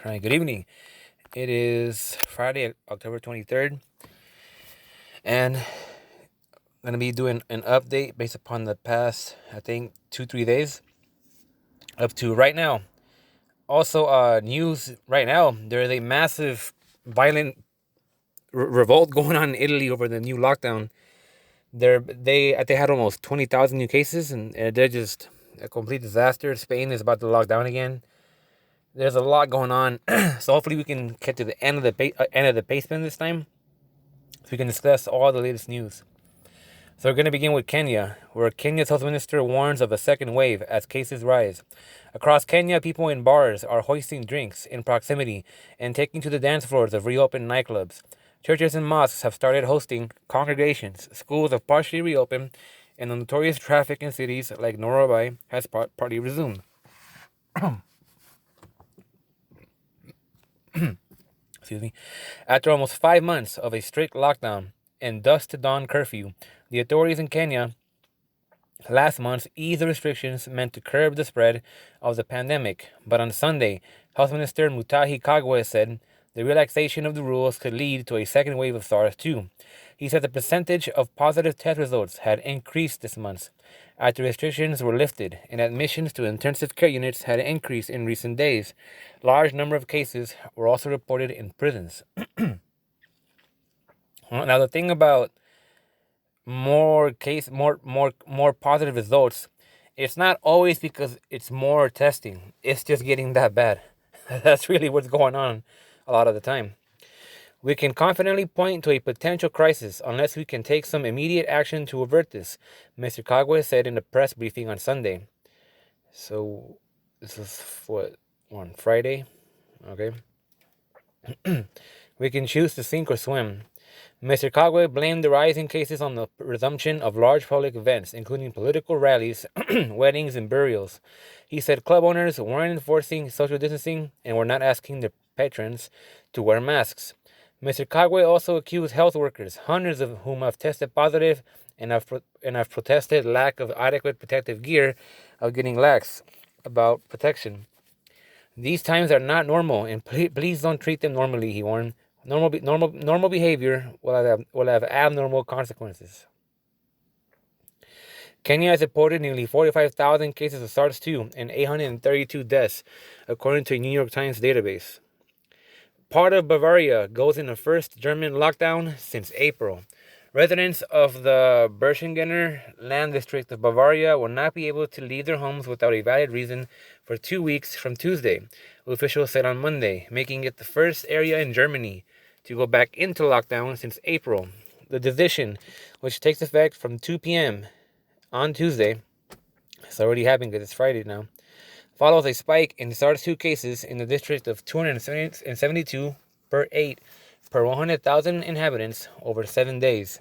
All right, good evening. It is Friday, October 23rd, and I'm going to be doing an update based upon the past, 2-3 days up to right now. Also, news right now, there is a massive violent revolt going on in Italy over the new lockdown. They had almost 20,000 new cases, and they're just a complete disaster. Spain is about to lock down again. There's a lot going on, so hopefully we can get to the end of the basement this time, so we can discuss all the latest news. So we're going to begin with Kenya, where Kenya's health minister warns of a second wave as cases rise. Across Kenya, people in bars are hoisting drinks in proximity and taking to the dance floors of reopened nightclubs. Churches and mosques have started hosting congregations. Schools have partially reopened, and the notorious traffic in cities like Nairobi has partly resumed. Excuse me. After almost 5 months of a strict lockdown and dusk to dawn curfew, the authorities in Kenya last month eased the restrictions meant to curb the spread of the pandemic. But on Sunday, Health Minister Mutahi Kagwe said the relaxation of the rules could lead to a second wave of SARS-2. He said the percentage of positive test results had increased this month after restrictions were lifted and admissions to intensive care units had increased in recent days. Large number of cases were also reported in prisons. Now the thing about more positive results, it's not always because it's more testing. It's just getting that bad. That's really what's going on a lot of the time. We can confidently point to a potential crisis unless we can take some immediate action to avert this, Mr. Kagwe said in a press briefing on Sunday. So, this is what, on Friday? Okay. We can choose to sink or swim. Mr. Kagwe blamed the rising cases on the resumption of large public events, including political rallies, weddings, and burials. He said club owners weren't enforcing social distancing and were not asking their patrons to wear masks. Mr. Kagwe also accused health workers, hundreds of whom have tested positive and have protested lack of adequate protective gear, of getting lax about protection. These times are not normal, and please don't treat them normally, he warned. Normal behavior will have abnormal consequences. Kenya has reported nearly 45,000 cases of SARS-2 and 832 deaths, according to a New York Times database. Part of Bavaria goes in the first German lockdown since April. Residents of the Berchtesgadener land district of Bavaria will not be able to leave their homes without a valid reason for 2 weeks from Tuesday, officials said on Monday, making it the first area in Germany to go back into lockdown since April. The decision, which takes effect from 2 p.m. on Tuesday, it's already happening because it's Friday now, follows a spike in SARS-2 cases in the district of 272 per 100,000 inhabitants over 7 days.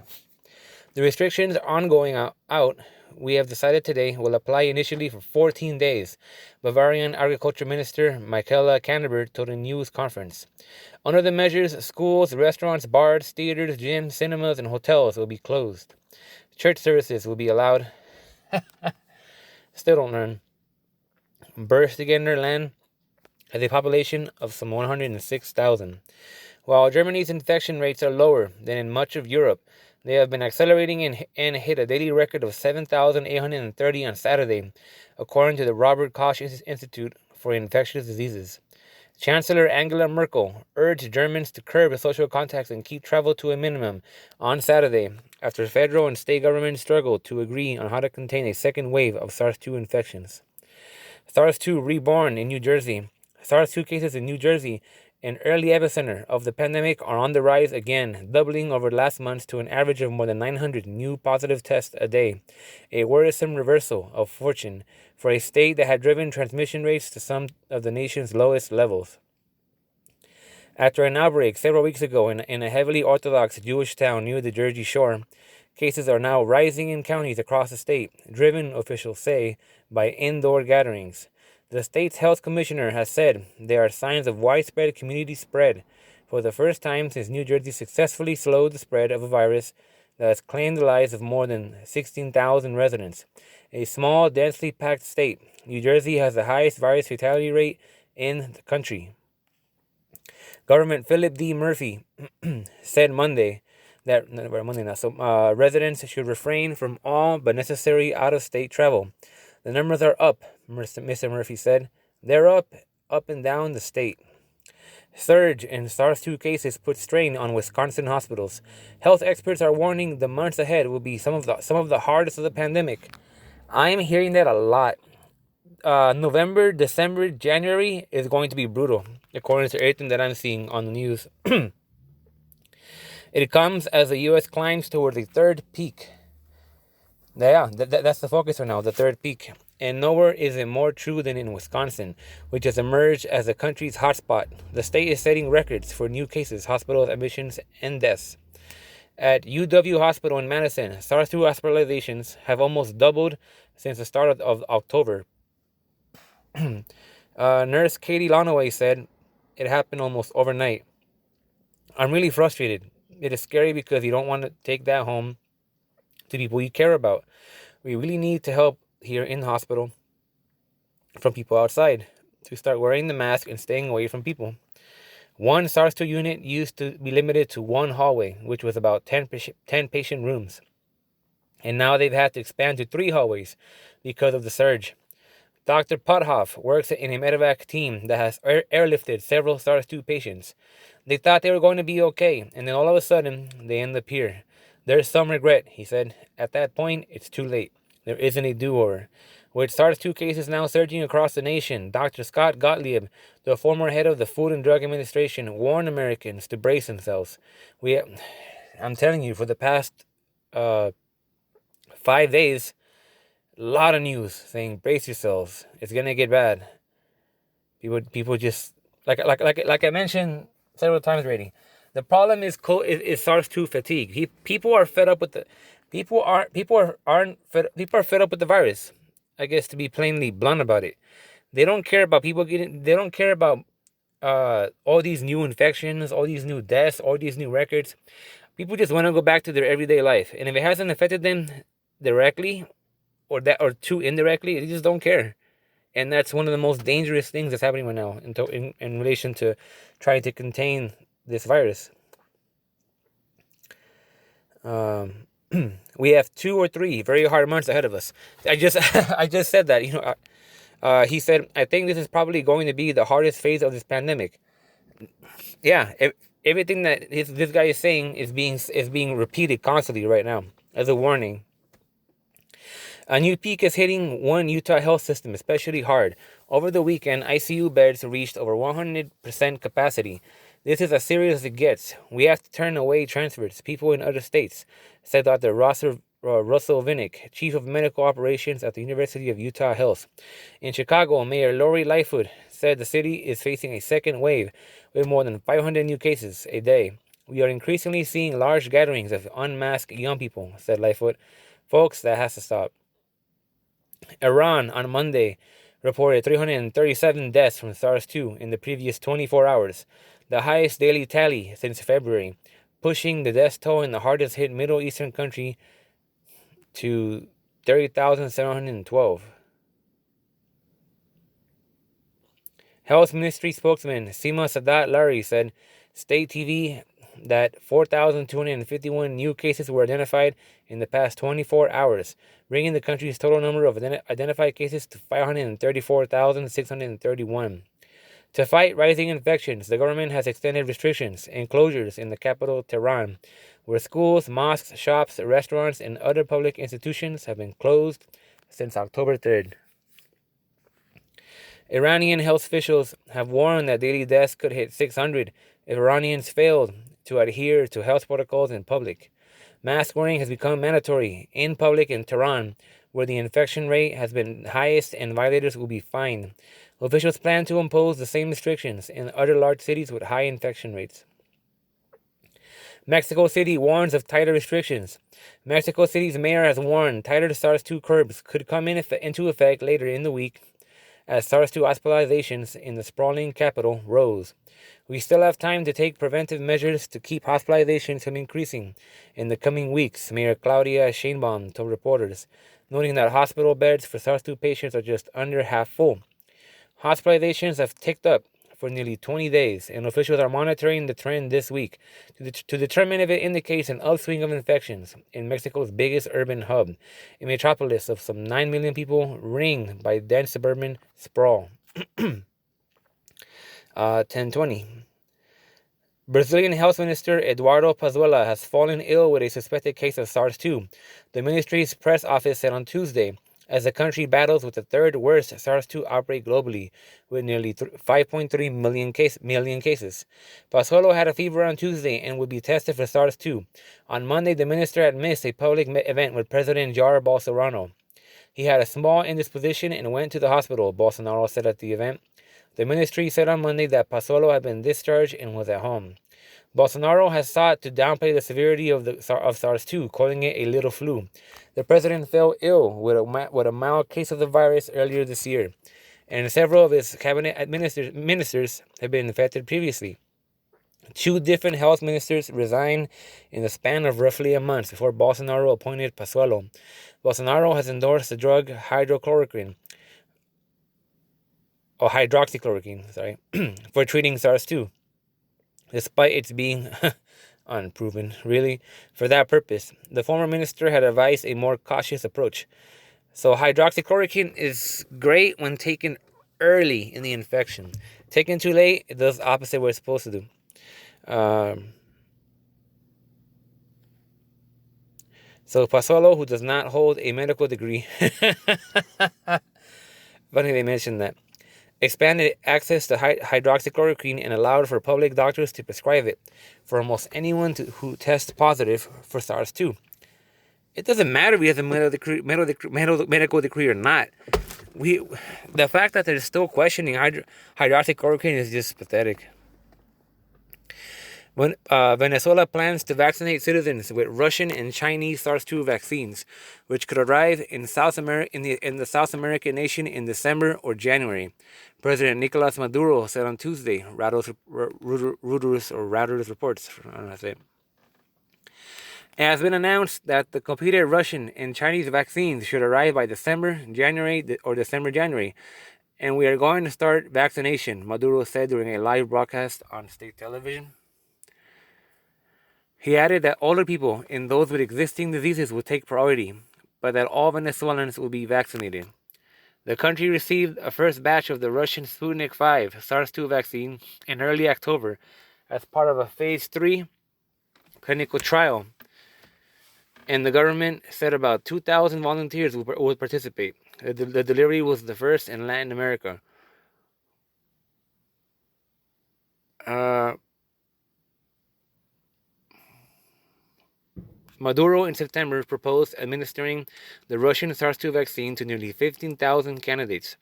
The restrictions ongoing out, we have decided today, will apply initially for 14 days, Bavarian Agriculture Minister Michaela Canterbury told a news conference. Under the measures, schools, restaurants, bars, theaters, gyms, cinemas, and hotels will be closed. Church services will be allowed. Still don't learn. Berchtesgadener land has a population of some 106,000. While Germany's infection rates are lower than in much of Europe, they have been accelerating and hit a daily record of 7,830 on Saturday, according to the Robert Koch Institute for Infectious Diseases. Chancellor Angela Merkel urged Germans to curb social contacts and keep travel to a minimum on Saturday, after federal and state governments struggled to agree on how to contain a second wave of SARS-2 infections. SARS-2 Reborn in New Jersey. SARS-2 cases in New Jersey, an early epicenter of the pandemic, are on the rise again, doubling over last month to an average of more than 900 new positive tests a day, a worrisome reversal of fortune for a state that had driven transmission rates to some of the nation's lowest levels. After an outbreak several weeks ago in a heavily Orthodox Jewish town near the Jersey Shore, cases are now rising in counties across the state, driven, officials say, by indoor gatherings. The state's health commissioner has said there are signs of widespread community spread for the first time since New Jersey successfully slowed the spread of a virus that has claimed the lives of more than 16,000 residents. A small, densely packed state, New Jersey has the highest virus fatality rate in the country. Government Philip D. Murphy said Monday that residents should refrain from all but necessary out-of-state travel. The numbers are up, Mr. Murphy said. They're up and down the state. Surge in SARS-2 cases put strain on Wisconsin hospitals. Health experts are warning the months ahead will be some of the hardest of the pandemic. I am hearing that a lot. November, December, January is going to be brutal, according to everything that I'm seeing on the news. It comes as the U.S. climbs toward the third peak. Yeah, that's the focus right now, the third peak. And nowhere is it more true than in Wisconsin, which has emerged as the country's hotspot. The state is setting records for new cases, hospital admissions, and deaths. At UW Hospital in Madison, SARS-2 hospitalizations have almost doubled since the start of October. Nurse Katie Lonaway said it happened almost overnight. I'm really frustrated. It is scary because you don't want to take that home to people you care about. We really need to help here in the hospital from people outside to start wearing the mask and staying away from people. One SARS-2 unit used to be limited to one hallway, which was about 10 patient rooms. And now they've had to expand to 3 hallways because of the surge. Dr. Pothoff works in a medevac team that has airlifted several SARS-2 patients. They thought they were going to be okay, and then all of a sudden, they end up here. There's some regret, he said. At that point, it's too late. There isn't a do-over. With SARS-2 cases now surging across the nation, Dr. Scott Gottlieb, the former head of the Food and Drug Administration, warned Americans to brace themselves. I'm telling you, for the past 5 days, a lot of news saying brace yourselves. It's gonna get bad. People just like I mentioned several times already. The problem is SARS-2 fatigue. People are fed up with the people are fed up with the virus. I guess, to be plainly blunt about it. They don't care about people getting. They don't care about all these new infections, all these new deaths, all these new records. People just want to go back to their everyday life, and if it hasn't affected them directly or too indirectly, they just don't care. And that's one of the most dangerous things that's happening right now in relation to trying to contain this virus. We have 2 or 3 very hard months ahead of us. I just said that. He said, I think this is probably going to be the hardest phase of this pandemic. Yeah, everything that this guy is saying is being repeated constantly right now as a warning. A new peak is hitting one Utah health system especially hard. Over the weekend, ICU beds reached over 100% capacity. This is as serious as it gets. We have to turn away transfers, people in other states, said Dr. Russell Vinnick, Chief of Medical Operations at the University of Utah Health. In Chicago, Mayor Lori Lightfoot said the city is facing a second wave with more than 500 new cases a day. We are increasingly seeing large gatherings of unmasked young people, said Lightfoot. Folks, that has to stop. Iran on Monday reported 337 deaths from SARS-2 in the previous 24 hours, the highest daily tally since February, pushing the death toll in the hardest hit Middle Eastern country to 30,712. Health Ministry spokesman Sima Sadat Lari said state TV that 4,251 new cases were identified in the past 24 hours, bringing the country's total number of identified cases to 534,631. To fight rising infections, the government has extended restrictions and closures in the capital, Tehran, where schools, mosques, shops, restaurants, and other public institutions have been closed since October 3rd. Iranian health officials have warned that daily deaths could hit 600 if Iranians failed to adhere to health protocols in public. Mask wearing has become mandatory in public in Tehran, where the infection rate has been highest and violators will be fined. Officials plan to impose the same restrictions in other large cities with high infection rates. Mexico City warns of tighter restrictions. Mexico City's mayor has warned tighter SARS-2 curbs could come into effect later in the week as SARS-2 hospitalizations in the sprawling capital rose. We still have time to take preventive measures to keep hospitalizations from increasing in the coming weeks, Mayor Claudia Sheinbaum told reporters, noting that hospital beds for SARS-2 patients are just under half full. Hospitalizations have ticked up for nearly 20 days, and officials are monitoring the trend this week to determine if it indicates an upswing of infections in Mexico's biggest urban hub, a metropolis of some 9 million people ringed by dense suburban sprawl. 1020. Brazilian Health Minister Eduardo Pazuello has fallen ill with a suspected case of SARS2, the ministry's press office said on Tuesday, as the country battles with the third worst SARS2 outbreak globally, with nearly 5.3 million cases. Pazuello had a fever on Tuesday and would be tested for SARS2. On Monday, the minister had missed a public event with President Jair Bolsonaro. He had a small indisposition and went to the hospital, Bolsonaro said at the event. The ministry said on Monday that Pazuello had been discharged and was at home. Bolsonaro has sought to downplay the severity of SARS-2, calling it a little flu. The president fell ill with a mild case of the virus earlier this year, and several of his cabinet ministers have been infected previously. 2 different health ministers resigned in the span of roughly a month before Bolsonaro appointed Pazuello. Bolsonaro has endorsed the drug hydroxychloroquine, for treating SARS-2, despite its being unproven, really, for that purpose. The former minister had advised a more cautious approach. So hydroxychloroquine is great when taken early in the infection. Taken too late, it does the opposite of what it's supposed to do. So Pazuello, who does not hold a medical degree, funny they mentioned that, expanded access to hydroxychloroquine and allowed for public doctors to prescribe it for almost anyone who tests positive for SARS-2. It doesn't matter if he has a medical degree or not. The fact that they're still questioning hydroxychloroquine is just pathetic. When Venezuela plans to vaccinate citizens with Russian and Chinese SARS-2 vaccines, which could arrive in the South American nation in December or January, President Nicolas Maduro said on Tuesday. Reuters reports. I don't know how to say it. It has been announced that the completed Russian and Chinese vaccines should arrive by December, January, and we are going to start vaccination, Maduro said during a live broadcast on state television. He added that older people and those with existing diseases would take priority, but that all Venezuelans will be vaccinated. The country received a first batch of the Russian Sputnik V SARS-2 vaccine in early October as part of a phase 3 clinical trial, and the government said about 2,000 volunteers would participate. The delivery was the first in Latin America. Maduro in September proposed administering the Russian SARS-2 vaccine to nearly 15,000 candidates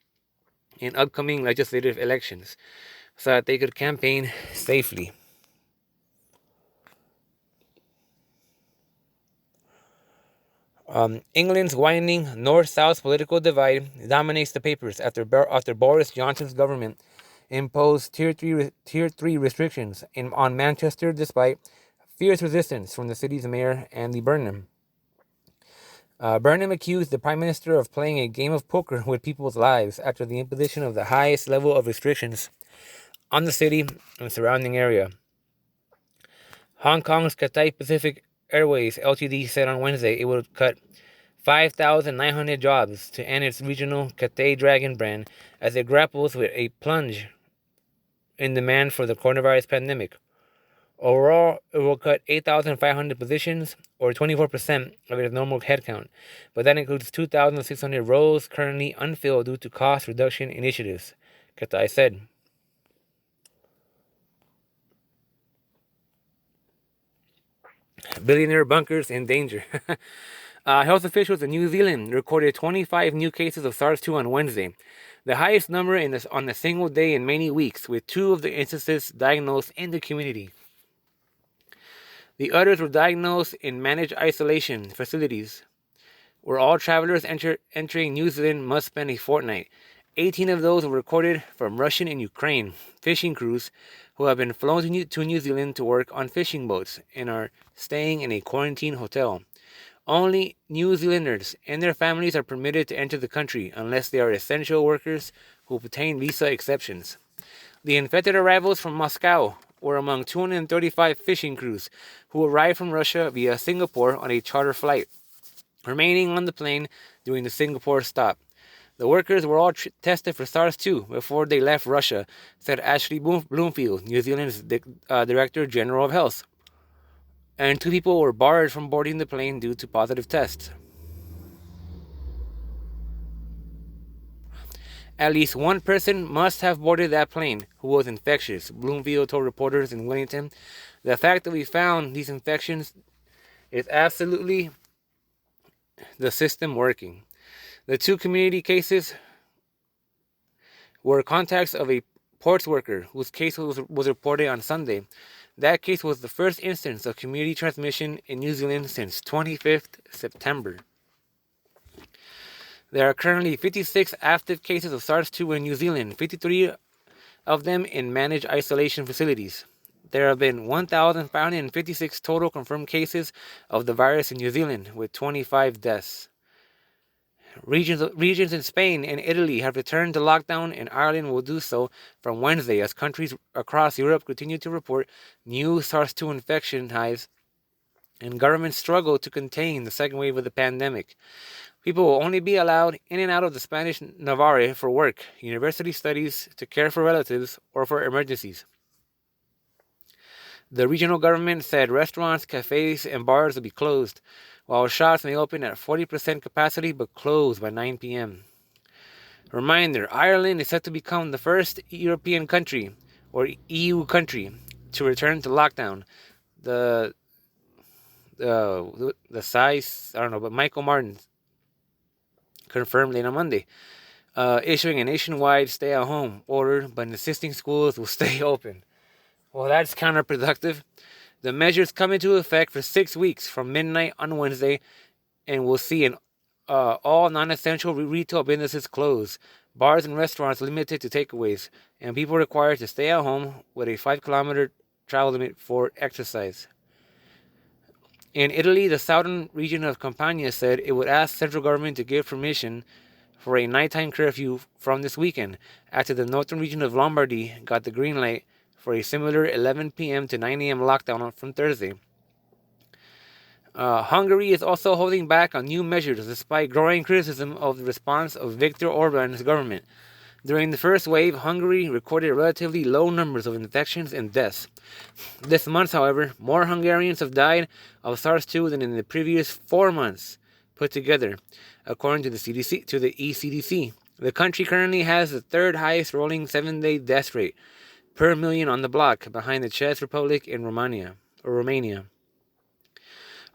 in upcoming legislative elections so that they could campaign safely. England's widening north-south political divide dominates the papers after Boris Johnson's government imposed Tier 3 restrictions on Manchester despite fierce resistance from the city's mayor, Andy Burnham. Burnham accused the Prime Minister of playing a game of poker with people's lives after the imposition of the highest level of restrictions on the city and surrounding area. Hong Kong's Cathay Pacific Airways Ltd said on Wednesday it would cut 5,900 jobs to end its regional Cathay Dragon brand as it grapples with a plunge in demand for the coronavirus pandemic. Overall, it will cut 8,500 positions, or 24% of its normal headcount, but that includes 2,600 roles currently unfilled due to cost reduction initiatives, Cathay said. Billionaire bunkers in danger. Health officials in New Zealand recorded 25 new cases of SARS-2 on Wednesday, the highest number on a single day in many weeks, with 2 of the instances diagnosed in the community. The others were diagnosed in managed isolation facilities, where all travelers entering New Zealand must spend a fortnight. 18 of those were recorded from Russian and Ukraine fishing crews who have been flown to New Zealand to work on fishing boats and are staying in a quarantine hotel. Only New Zealanders and their families are permitted to enter the country unless they are essential workers who obtain visa exceptions. The infected arrivals from Moscow were among 235 fishing crews who arrived from Russia via Singapore on a charter flight, remaining on the plane during the Singapore stop. The workers were all tested for SARS-2 before they left Russia, said Ashley Bloomfield, New Zealand's Director General of Health. And 2 people were barred from boarding the plane due to positive tests. At least one person must have boarded that plane who was infectious, Bloomfield told reporters in Wellington. The fact that we found these infections is absolutely the system working. The 2 community cases were contacts of a ports worker whose case was reported on Sunday. That case was the first instance of community transmission in New Zealand since 25th September. There are currently 56 active cases of SARS-2 in New Zealand, 53 of them in managed isolation facilities. There have been 1,556 total confirmed cases of the virus in New Zealand, with 25 deaths. Regions in Spain and Italy have returned to lockdown, and Ireland will do so from Wednesday as countries across Europe continue to report new SARS-2 infection highs and governments struggle to contain the second wave of the pandemic. People will only be allowed in and out of the Spanish Navarre for work, university studies, to care for relatives, or for emergencies. The regional government said restaurants, cafes, and bars will be closed, while shops may open at 40% capacity but close by 9 p.m. Reminder, Ireland is set to become the first European country, or EU country, to return to lockdown. The size, I don't know, but Michael Martin confirmed late on Monday, issuing a nationwide stay-at-home order, but insisting schools will stay open. Well, that's counterproductive. The measures come into effect for 6 weeks from midnight on Wednesday, and we'll see all non-essential retail businesses close, bars and restaurants limited to takeaways, and people required to stay at home with a 5-kilometer travel limit for exercise. In Italy, the southern region of Campania said it would ask central government to give permission for a nighttime curfew from this weekend, after the northern region of Lombardy got the green light for a similar 11 p.m. to 9 a.m. lockdown from Thursday. Hungary is also holding back on new measures despite growing criticism of the response of Viktor Orban's government. During the first wave, Hungary recorded relatively low numbers of infections and deaths. This month, however, more Hungarians have died of SARS-2 than in the previous 4 months put together, according to the ECDC. The country currently has the 3rd highest rolling 7-day death rate per million on the block, behind the Czech Republic and Romania.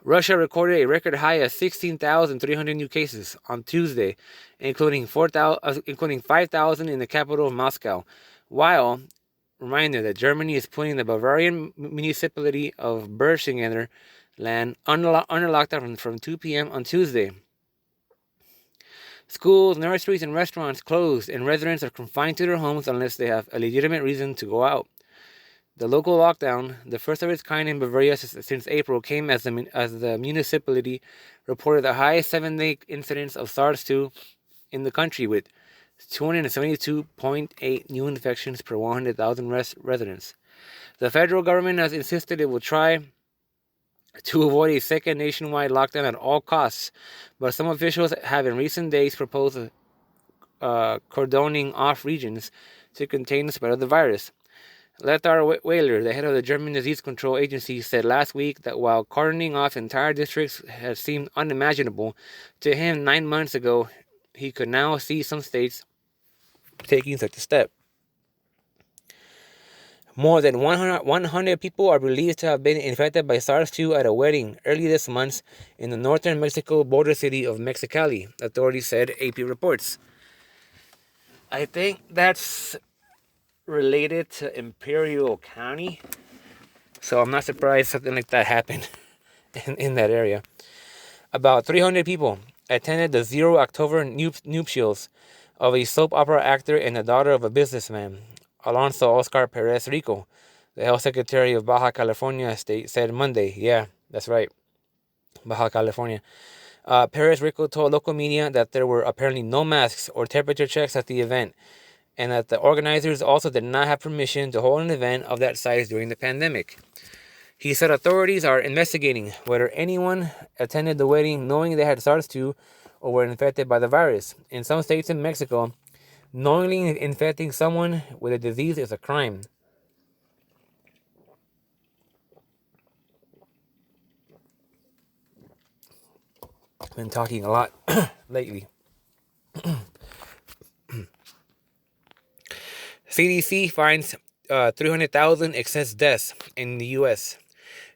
Russia recorded a record high of 16,300 new cases on Tuesday, including 5,000 in the capital of Moscow, while, reminder that Germany is putting the Bavarian municipality of Berchtesgadener land under lockdown from 2 p.m. on Tuesday. Schools, nurseries, and restaurants closed, and residents are confined to their homes unless they have a legitimate reason to go out. The local lockdown, the first of its kind in Bavaria since April, came as the municipality reported the highest 7-day incidence of SARS-2 in the country, with 272.8 new infections per 100,000 residents. The federal government has insisted it will try to avoid a second nationwide lockdown at all costs, but some officials have in recent days proposed cordoning off regions to contain the spread of the virus. Lothar Weiler, the head of the German Disease Control Agency, said last week that while cordoning off entire districts has seemed unimaginable to him 9 months ago, he could now see some states taking such a step. More than 100 people are believed to have been infected by SARS-2 at a wedding early this month in the northern Mexico border city of Mexicali, authorities said, AP reports. I think that's related to Imperial County, so I'm not surprised something like that happened in that area. About 300 people attended the 0 October nuptials of a soap opera actor and the daughter of a businessman, Alonso Oscar Perez Rico, the health secretary of Baja California State, said Monday. Yeah, that's right, Baja California. Perez Rico told local media that there were apparently no masks or temperature checks at the event, and that the organizers also did not have permission to hold an event of that size during the pandemic. He said authorities are investigating whether anyone attended the wedding knowing they had SARS2 or were infected by the virus. In some states in Mexico, knowingly infecting someone with a disease is a crime. I've been talking a lot lately. CDC finds 300,000 excess deaths in the U.S.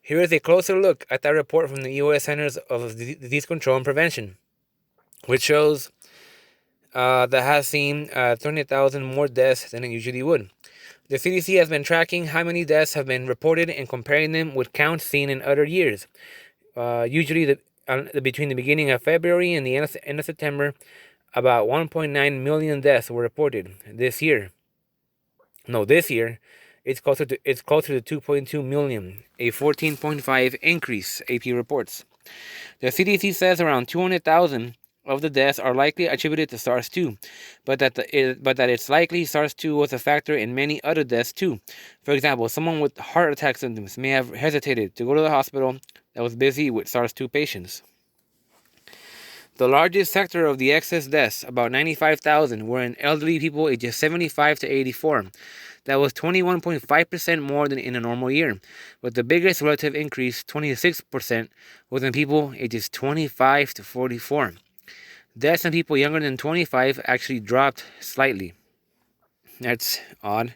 Here is a closer look at that report from the U.S. Centers of Disease Control and Prevention, which shows that has seen 300,000 more deaths than it usually would. The CDC has been tracking how many deaths have been reported and comparing them with counts seen in other years. Usually between the beginning of February and the end of September, about 1.9 million deaths were reported this year. This year, it's closer to 2.2 million, a 14.5 increase, AP reports. The CDC says around 200,000 of the deaths are likely attributed to SARS-2, but that it's likely SARS-2 was a factor in many other deaths too. For example, someone with heart attack symptoms may have hesitated to go to the hospital that was busy with SARS-2 patients. The largest sector of the excess deaths, about 95,000, were in elderly people ages 75 to 84. That was 21.5% more than in a normal year, but the biggest relative increase, 26%, was in people ages 25 to 44. Deaths in people younger than 25 actually dropped slightly. That's odd.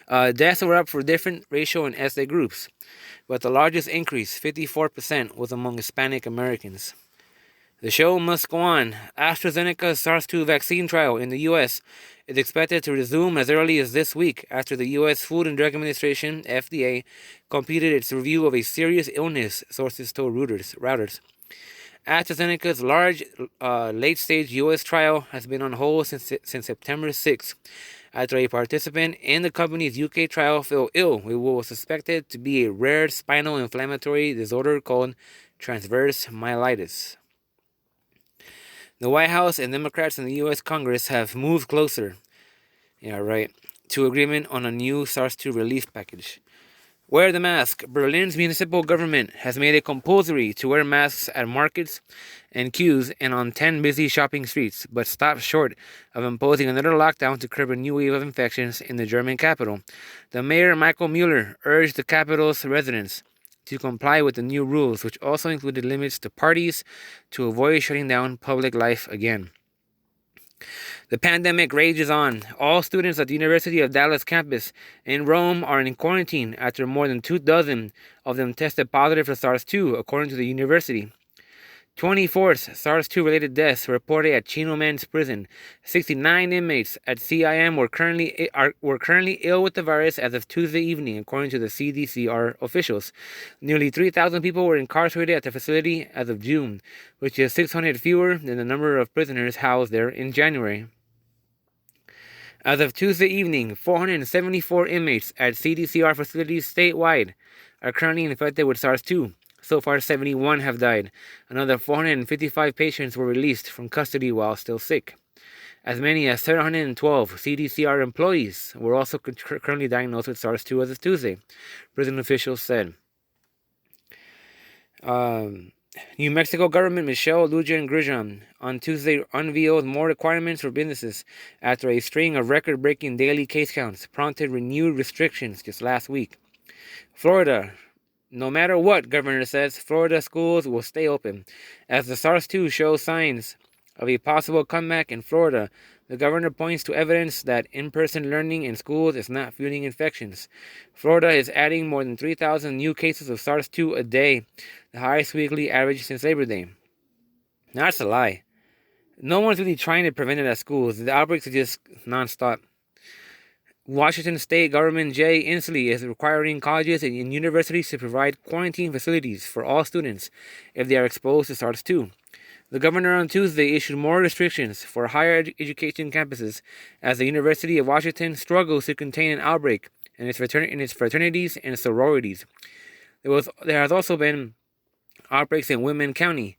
Deaths were up for different racial and ethnic groups, but the largest increase, 54%, was among Hispanic Americans. The show must go on. AstraZeneca's SARS-2 vaccine trial in the U.S. is expected to resume as early as this week after the U.S. Food and Drug Administration, FDA, completed its review of a serious illness, sources told Reuters. AstraZeneca's large late-stage U.S. trial has been on hold since September 6, after a participant in the company's UK trial fell ill with what was suspected to be a rare spinal inflammatory disorder called transverse myelitis. The White House and Democrats in the U.S. Congress have moved closer, to agreement on a new SARS-2 relief package. Wear the mask. Berlin's municipal government has made it compulsory to wear masks at markets and queues and on 10 busy shopping streets, but stopped short of imposing another lockdown to curb a new wave of infections in the German capital. The mayor, Michael Müller, urged the capital's residents to comply with the new rules, which also included limits to parties to avoid shutting down public life again. The pandemic rages on. All students at the University of Dallas campus in Rome are in quarantine after more than 24 of them tested positive for SARS-2, according to the university. 24 SARS-2-related deaths reported at Chino Men's Prison. 69 inmates at CIM were currently ill with the virus as of Tuesday evening, according to the CDCR officials. Nearly 3,000 people were incarcerated at the facility as of June, which is 600 fewer than the number of prisoners housed there in January. As of Tuesday evening, 474 inmates at CDCR facilities statewide are currently infected with SARS-2. So far, 71 have died. Another 455 patients were released from custody while still sick. As many as 712 CDCR employees were also currently diagnosed with SARS-2 as of Tuesday, prison officials said. New Mexico government Michelle Lujan Grisham on Tuesday unveiled more requirements for businesses after a string of record-breaking daily case counts prompted renewed restrictions just last week. Florida. No matter what, governor says, Florida schools will stay open. As the SARS-2 shows signs of a possible comeback in Florida, the governor points to evidence that in-person learning in schools is not fueling infections. Florida is adding more than 3,000 new cases of SARS-2 a day, the highest weekly average since Labor Day. Now, that's a lie. No one's really trying to prevent it at schools. The outbreaks are just nonstop. Washington State Government Jay Inslee is requiring colleges and universities to provide quarantine facilities for all students if they are exposed to SARS-2. The governor on Tuesday issued more restrictions for higher education campuses as the University of Washington struggles to contain an outbreak in its fraternities and sororities. There has also been outbreaks in Whitman County,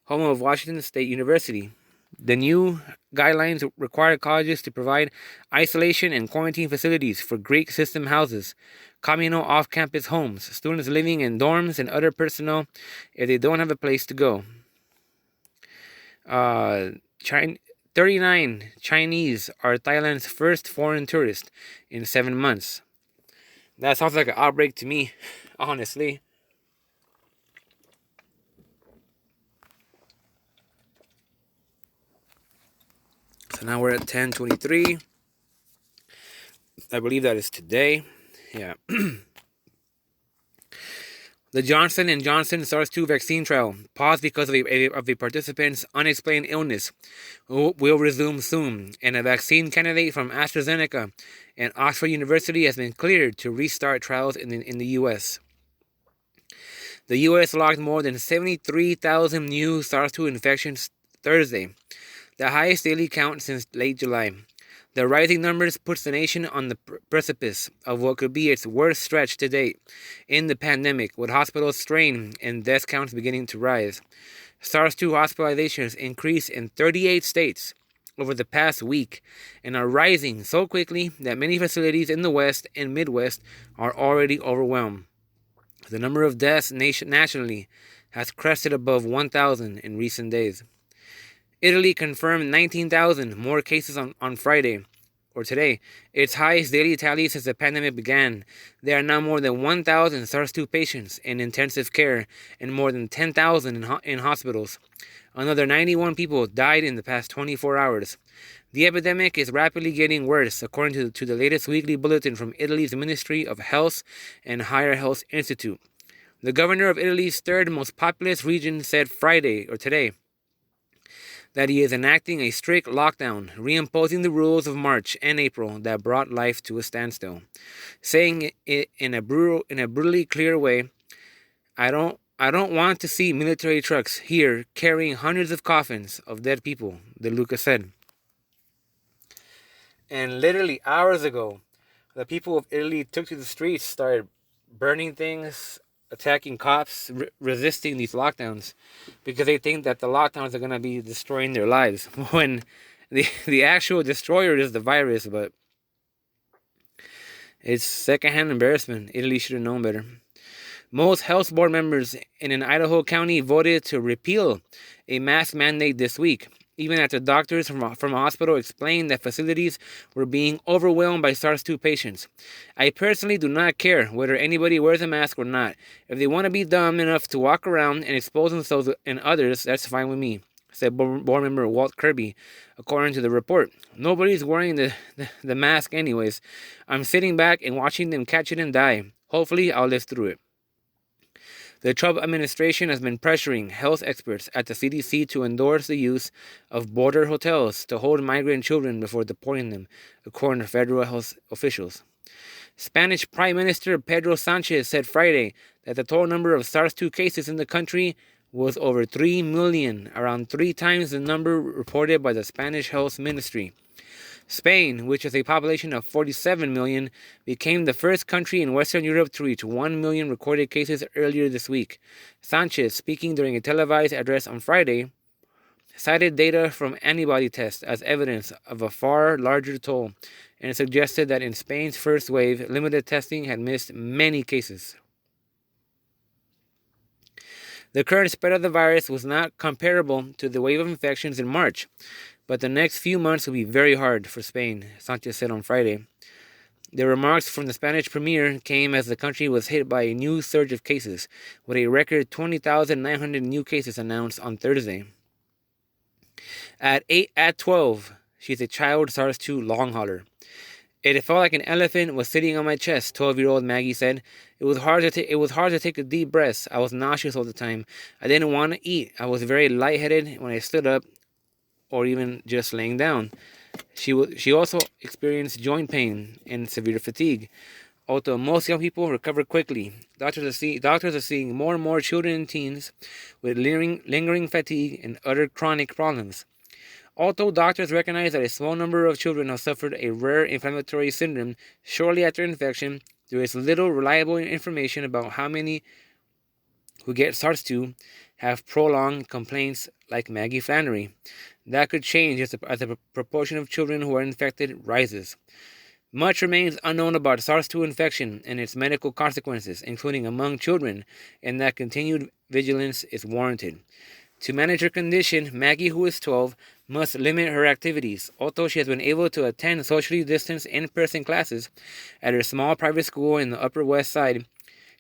home of Washington State University. The new guidelines require colleges to provide isolation and quarantine facilities for Greek system houses, communal off-campus homes, students living in dorms, and other personnel if they don't have a place to go. 39 Chinese are Thailand's first foreign tourist in 7 months. That sounds like an outbreak to me, honestly. So now we're at 10:23. I believe that is today. Yeah. The Johnson & Johnson SARS2 vaccine trial, paused because of a participant's unexplained illness, will resume soon, and a vaccine candidate from AstraZeneca and Oxford University has been cleared to restart trials in the U.S. The U.S. logged more than 73,000 new SARS2 infections Thursday, the highest daily count since late July. The rising numbers puts the nation on the precipice of what could be its worst stretch to date in the pandemic, with hospitals strained and death counts beginning to rise. SARS-2 hospitalizations increased in 38 states over the past week and are rising so quickly that many facilities in the West and Midwest are already overwhelmed. The number of deaths nationally has crested above 1,000 in recent days. Italy confirmed 19,000 more cases on Friday, or today, its highest daily tally since the pandemic began. There are now more than 1,000 SARS-2 patients in intensive care and more than 10,000 in hospitals. Another 91 people died in the past 24 hours. The epidemic is rapidly getting worse, according to the latest weekly bulletin from Italy's Ministry of Health and Higher Health Institute. The governor of Italy's third most populous region said Friday, or today, that he is enacting a strict lockdown, reimposing the rules of March and April that brought life to a standstill, saying it in a brutally clear way, I don't want to see military trucks here carrying hundreds of coffins of dead people, De Luca said. And literally hours ago, the people of Italy took to the streets, started burning things, attacking cops, resisting these lockdowns, because they think that the lockdowns are going to be destroying their lives, when the actual destroyer is the virus. But it's secondhand embarrassment. Italy should have known better. Most health board members in an Idaho county voted to repeal a mask mandate this week, even after doctors from a hospital explained that facilities were being overwhelmed by SARS-2 patients. I personally do not care whether anybody wears a mask or not. If they want to be dumb enough to walk around and expose themselves and others, that's fine with me, said board member Walt Kirby, according to the report. Nobody's wearing the mask anyways. I'm sitting back and watching them catch it and die. Hopefully, I'll live through it. The Trump administration has been pressuring health experts at the CDC to endorse the use of border hotels to hold migrant children before deporting them, according to federal health officials. Spanish Prime Minister Pedro Sanchez said Friday that the total number of SARS-2 cases in the country was over 3 million, around 3 times the number reported by the Spanish Health Ministry. Spain, which has a population of 47 million, became the first country in Western Europe to reach 1 million recorded cases earlier this week. Sanchez, speaking during a televised address on Friday, cited data from antibody tests as evidence of a far larger toll and suggested that in Spain's first wave, limited testing had missed many cases. The current spread of the virus was not comparable to the wave of infections in March, but the next few months will be very hard for Spain, Sanchez said on Friday. The remarks from the Spanish premier came as the country was hit by a new surge of cases, with a record 20,900 new cases announced on Thursday. At 12, she's a child SARS-2 long hauler. It felt like an elephant was sitting on my chest, 12-year-old Maggie said. It was hard to take a deep breath. I was nauseous all the time. I didn't want to eat. I was very lightheaded when I stood up or even just laying down. She also experienced joint pain and severe fatigue. Although most young people recover quickly, doctors are seeing more and more children and teens with lingering fatigue and other chronic problems. Although doctors recognize that a small number of children have suffered a rare inflammatory syndrome shortly after infection, there is little reliable information about how many who get SARS-2 have prolonged complaints like Maggie Flannery. That could change as the proportion of children who are infected rises. Much remains unknown about SARS2 infection and its medical consequences, including among children, and that continued vigilance is warranted. To manage her condition, Maggie, who is 12, must limit her activities. Although she has been able to attend socially distanced in-person classes at her small private school in the Upper West Side,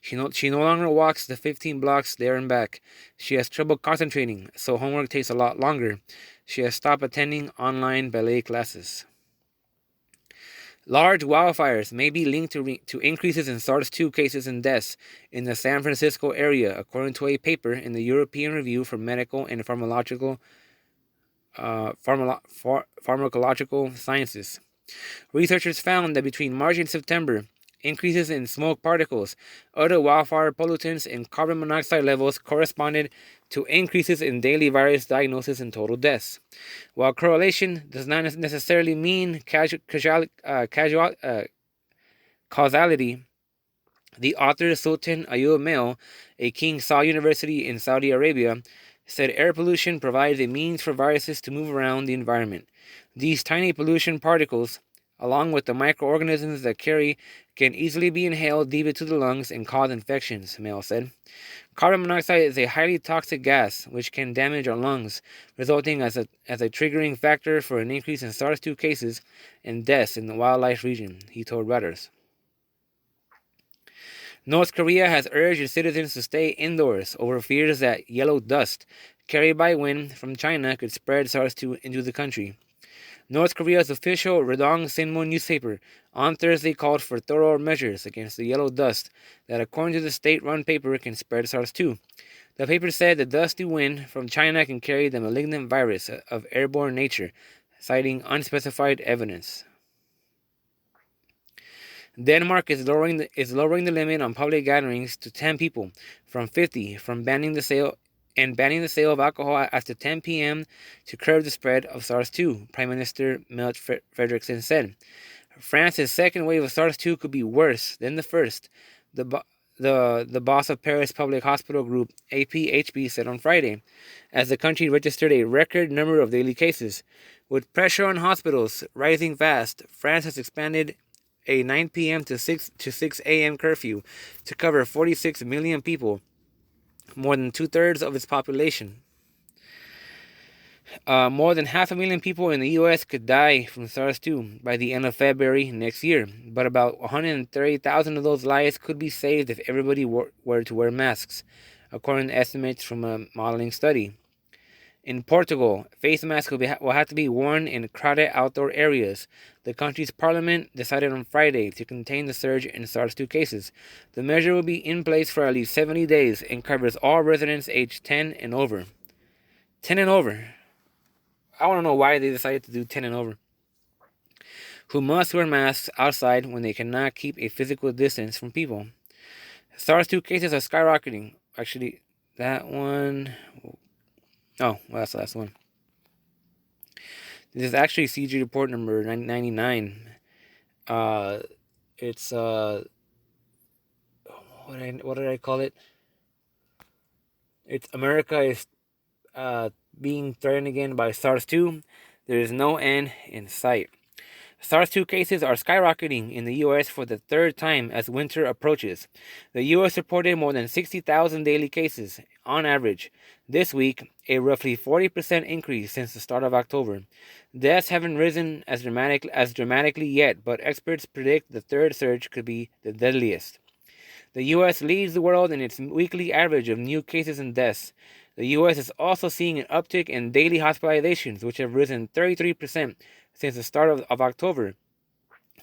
she no longer walks the 15 blocks there and back. She has trouble concentrating, so homework takes a lot longer. She has stopped attending online ballet classes. Large wildfires may be linked to increases in SARS-2 cases and deaths in the San Francisco area, according to a paper in the European Review for Medical and Pharmacological Sciences. Researchers found that between March and September, increases in smoke particles, other wildfire pollutants, and carbon monoxide levels corresponded to increases in daily virus diagnosis and total deaths. While correlation does not necessarily mean causality, the author Sultan Ayub Mail, a King Saud University in Saudi Arabia, said air pollution provides a means for viruses to move around the environment. These tiny pollution particles, along with the microorganisms that carry, can easily be inhaled deep into the lungs and cause infections, Mail said. Carbon monoxide is a highly toxic gas which can damage our lungs, resulting as a triggering factor for an increase in SARS-2 cases and deaths in the wildlife region, he told Reuters. North Korea has urged its citizens to stay indoors over fears that yellow dust carried by wind from China could spread SARS-2 into the country. North Korea's official Redong Sinmun newspaper on Thursday called for thorough measures against the yellow dust that, according to the state-run paper, can spread SARS-2. The paper said the dusty wind from China can carry the malignant virus of airborne nature, citing unspecified evidence. Denmark is lowering the limit on public gatherings to 10 people from 50, banning the sale of alcohol after 10 p.m. to curb the spread of SARS-2, Prime Minister Mette Frederiksen said. France's second wave of SARS-2 could be worse than the first, the boss of Paris Public Hospital Group, APHB, said on Friday, as the country registered a record number of daily cases. With pressure on hospitals rising fast, France has expanded a 9 p.m. to 6 a.m. curfew to cover 46 million people, more than two-thirds of its population. More than 500,000 people in the U.S. could die from SARS-2 by the end of February next year, but about 130,000 of those lives could be saved if everybody were to wear masks, according to estimates from a modeling study. In Portugal, face masks will have to be worn in crowded outdoor areas. The country's parliament decided on Friday to contain the surge in SARS-2 cases. The measure will be in place for at least 70 days and covers all residents aged 10 and over. 10 and over. I want to know why they decided to do 10 and over. Who must wear masks outside when they cannot keep a physical distance from people. SARS-2 cases are skyrocketing. Actually, that one... Oh, well, that's the last one. This is actually CG report number 99. It's what did I call it? It's America is being threatened again by SARS-2. There is no end in sight. SARS-2 cases are skyrocketing in the U.S. for the third time as winter approaches. The U.S. reported more than 60,000 daily cases, on average, this week, a roughly 40% increase since the start of October. Deaths haven't risen as dramatically yet, but experts predict the third surge could be the deadliest. The U.S. leads the world in its weekly average of new cases and deaths. The U.S. is also seeing an uptick in daily hospitalizations, which have risen 33% since the start of October.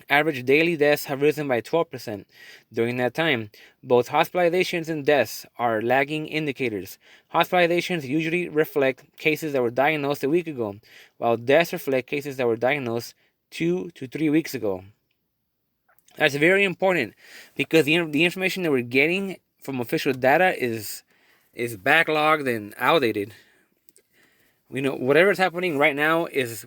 Average daily deaths have risen by 12% during that time. Both hospitalizations and deaths are lagging indicators. Hospitalizations usually reflect cases that were diagnosed a week ago, while deaths reflect cases that were diagnosed 2 to 3 weeks ago. That's very important because the information that we're getting from official data is backlogged and outdated. Whatever's happening right now is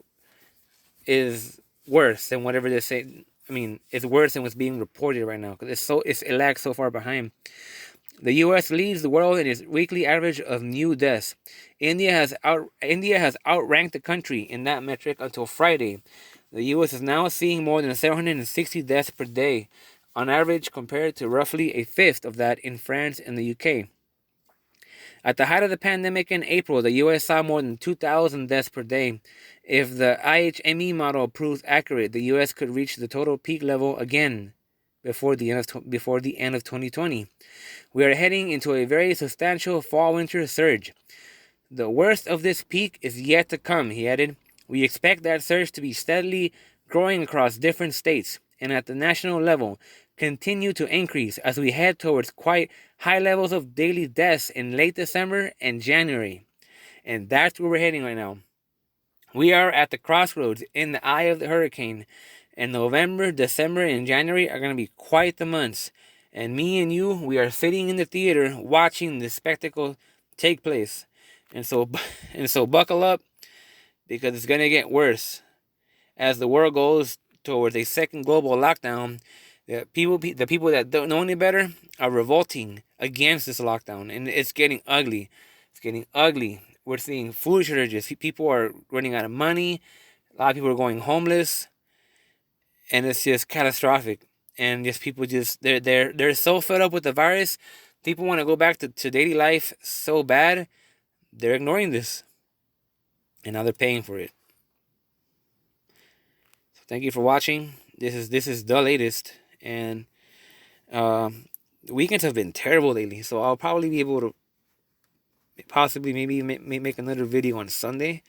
worse than whatever they say. I mean, it's worse than what's being reported right now because it lags so far behind. The U.S. leads the world in its weekly average of new deaths. India has outranked the country in that metric until Friday. The U.S. is now seeing more than 760 deaths per day, on average, compared to roughly a fifth of that in France and the UK. At the height of the pandemic in April, the U.S. saw more than 2,000 deaths per day. If the IHME model proves accurate, the U.S. could reach the total peak level again before the end of 2020. We are heading into a very substantial fall-winter surge. The worst of this peak is yet to come, he added. We expect that surge to be steadily growing across different states and at the national level continue to increase as we head towards quite high levels of daily deaths in late December and January. And that's where we're heading right now. We are at the crossroads in the eye of the hurricane, and November, December, and January are going to be quite the months. And me and you, we are sitting in the theater watching this spectacle take place. And so buckle up, because it's going to get worse. As the world goes towards a second global lockdown, the people that don't know any better are revolting against this lockdown. And it's getting ugly. It's getting ugly. We're seeing food shortages. People are running out of money. A lot of people are going homeless. And it's just catastrophic. And just people they're so fed up with the virus. People want to go back to daily life so bad. They're ignoring this. And now they're paying for it. So thank you for watching. This is the latest. And the weekends have been terrible lately. So I'll probably be able to possibly maybe make another video on Sunday.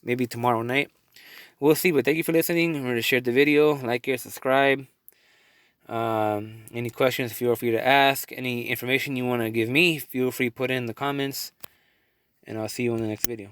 Maybe tomorrow night. We'll see. But thank you for listening. Remember to share the video. Like it. Subscribe. Any questions, feel free to ask. Any information you want to give me, feel free to put in the comments. And I'll see you in the next video.